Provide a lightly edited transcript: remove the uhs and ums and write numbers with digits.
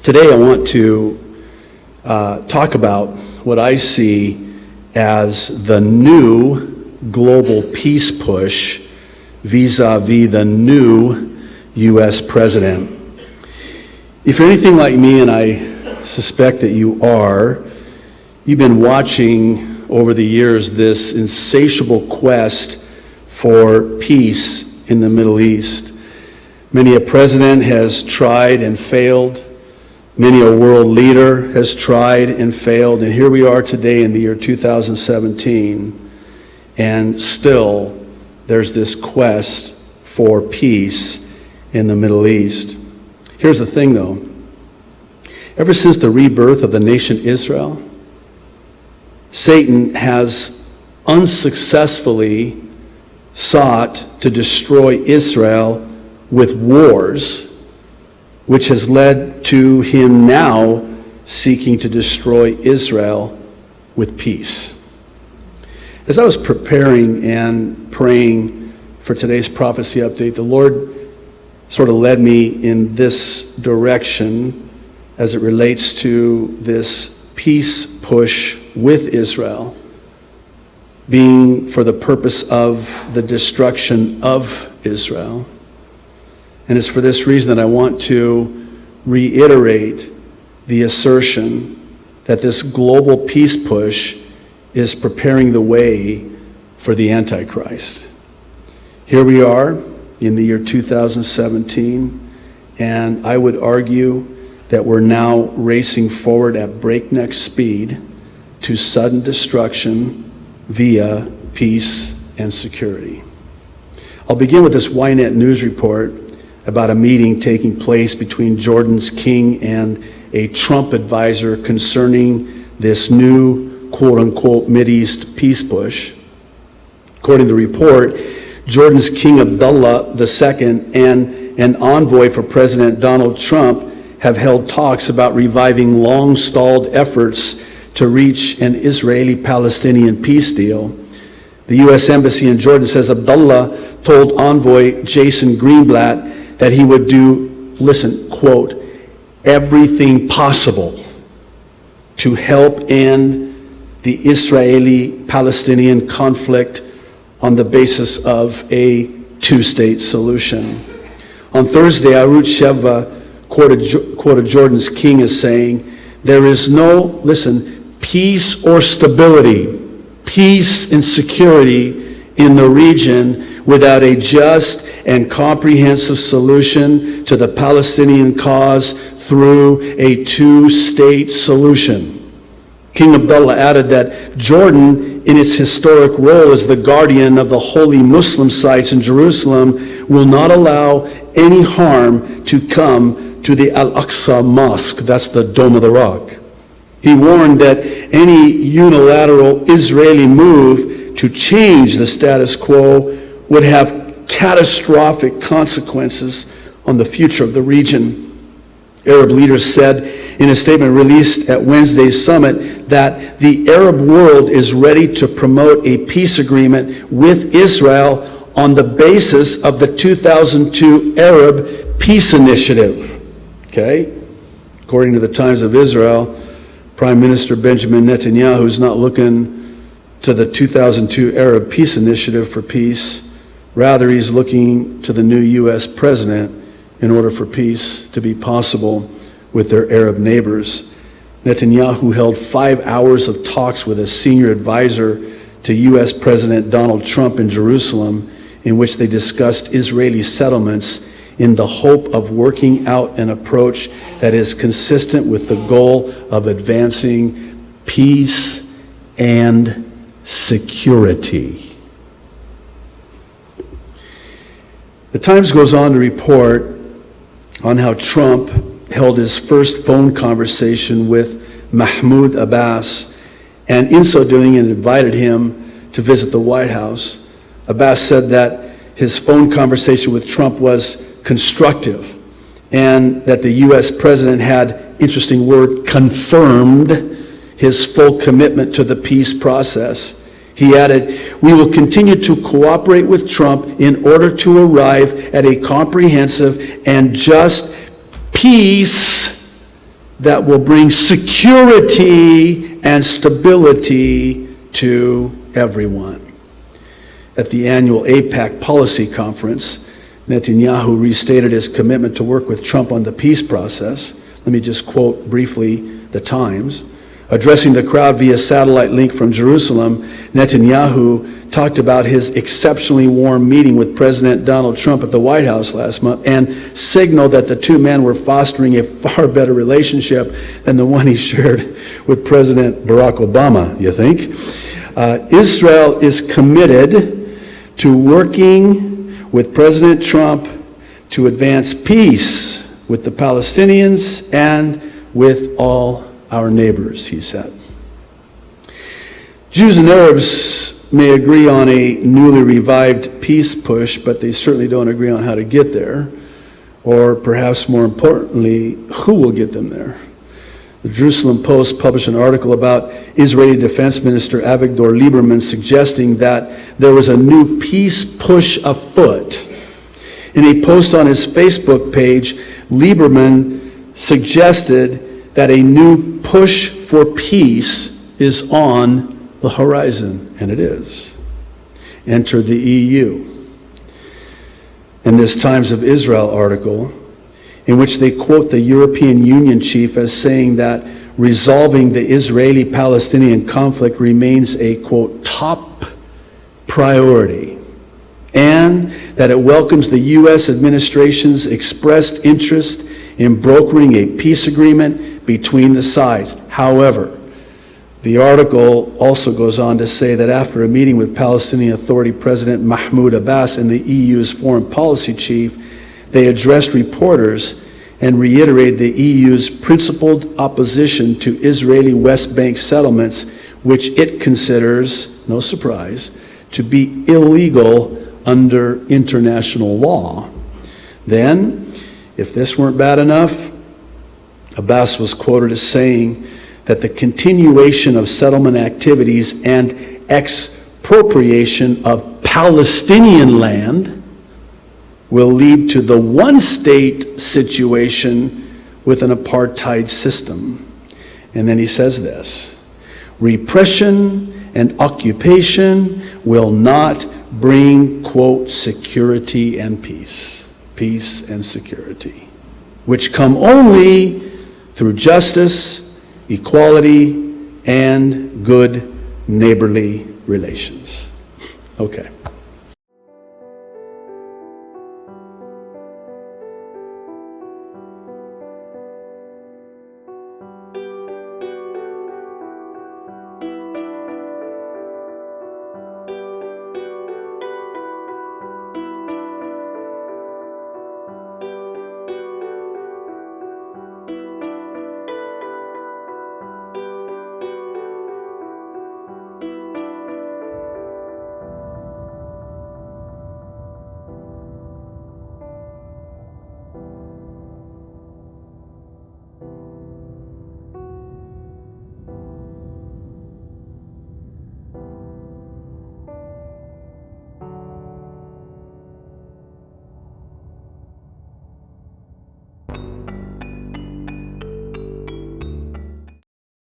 Today I want to talk about what I see as the new global peace push vis-a-vis the new U.S. president. If you're anything like me, and I suspect that you are, you've been watching over the years this insatiable quest for peace in the Middle East. Many a president has tried and failed. Many a world leader has tried and failed. And here we are today in the year 2017, and still there's this quest for peace in the Middle East. Here's the thing though. Ever since the rebirth of the nation Israel, Satan has unsuccessfully sought to destroy Israel with wars, which has led to him now seeking to destroy Israel with peace. As I was preparing and praying for today's prophecy update, the Lord sort of led me in this direction as it relates to this peace push with Israel being for the purpose of the destruction of Israel. And it's for this reason that I want to reiterate the assertion that this global peace push is preparing the way for the Antichrist. Here we are in the year 2017, and I would argue that we're now racing forward at breakneck speed to sudden destruction via peace and security. I'll begin with this Ynet news report about a meeting taking place between Jordan's king and a Trump advisor concerning this new quote-unquote Mideast peace push. According to the report, Jordan's King Abdullah II and an envoy for President Donald Trump have held talks about reviving long-stalled efforts to reach an Israeli-Palestinian peace deal. The U.S. Embassy in Jordan says Abdullah told envoy Jason Greenblatt that he would do, listen, quote, everything possible to help end the Israeli-Palestinian conflict on the basis of a two-state solution. On Thursday, Arut Sheva quoted Jordan's king as saying, there is no, listen, peace or stability, peace and security in the region without a just and comprehensive solution to the Palestinian cause through a two-state solution. King Abdullah added that Jordan, in its historic role as the guardian of the holy Muslim sites in Jerusalem, will not allow any harm to come to the Al-Aqsa Mosque, that's the Dome of the Rock. He warned that any unilateral Israeli move to change the status quo would have catastrophic consequences on the future of the region. Arab leaders said in a statement released at Wednesday's summit that the Arab world is ready to promote a peace agreement with Israel on the basis of the 2002 Arab Peace Initiative. Okay? According to the Times of Israel, Prime Minister Benjamin Netanyahu is not looking to the 2002 Arab Peace Initiative for peace. Rather, he's looking to the new U.S. president in order for peace to be possible with their Arab neighbors. Netanyahu held 5 hours of talks with a senior advisor to U.S. President Donald Trump in Jerusalem, in which they discussed Israeli settlements in the hope of working out an approach that is consistent with the goal of advancing peace and security. The Times goes on to report on how Trump held his first phone conversation with Mahmoud Abbas, and in so doing, invited him to visit the White House. Abbas said that his phone conversation with Trump was constructive, and that the U.S. president had, interesting word, confirmed his full commitment to the peace process. He added, "We will continue to cooperate with Trump in order to arrive at a comprehensive and just peace that will bring security and stability to everyone. At the annual AIPAC policy conference, Netanyahu restated his commitment to work with Trump on the peace process. Let me just quote briefly the Times. Addressing the crowd via satellite link from Jerusalem, Netanyahu talked about his exceptionally warm meeting with President Donald Trump at the White House last month and signaled that the two men were fostering a far better relationship than the one he shared with President Barack Obama, you think? Israel is committed to working with President Trump to advance peace with the Palestinians and with all our neighbors, he said. Jews and Arabs may agree on a newly revived peace push, but they certainly don't agree on how to get there, or perhaps more importantly, who will get them there. The Jerusalem Post published an article about Israeli Defense Minister Avigdor Lieberman suggesting that there was a new peace push afoot. In a post on his Facebook page, Lieberman suggested that a new push for peace is on the horizon, and it is. Enter the EU. In this Times of Israel article, in which they quote the European Union chief as saying that resolving the Israeli-Palestinian conflict remains a, quote, top priority, and that it welcomes the U.S. administration's expressed interest in brokering a peace agreement between the sides. However, the article also goes on to say that after a meeting with Palestinian Authority President Mahmoud Abbas and the EU's foreign policy chief, they addressed reporters and reiterated the EU's principled opposition to Israeli West Bank settlements, which it considers, no surprise, to be illegal under international law. Then, if this weren't bad enough, Abbas was quoted as saying that the continuation of settlement activities and expropriation of Palestinian land will lead to the one-state situation with an apartheid system. And then he says this: repression and occupation will not bring, quote, security and peace and security, which come only through justice, equality, and good neighborly relations. Okay.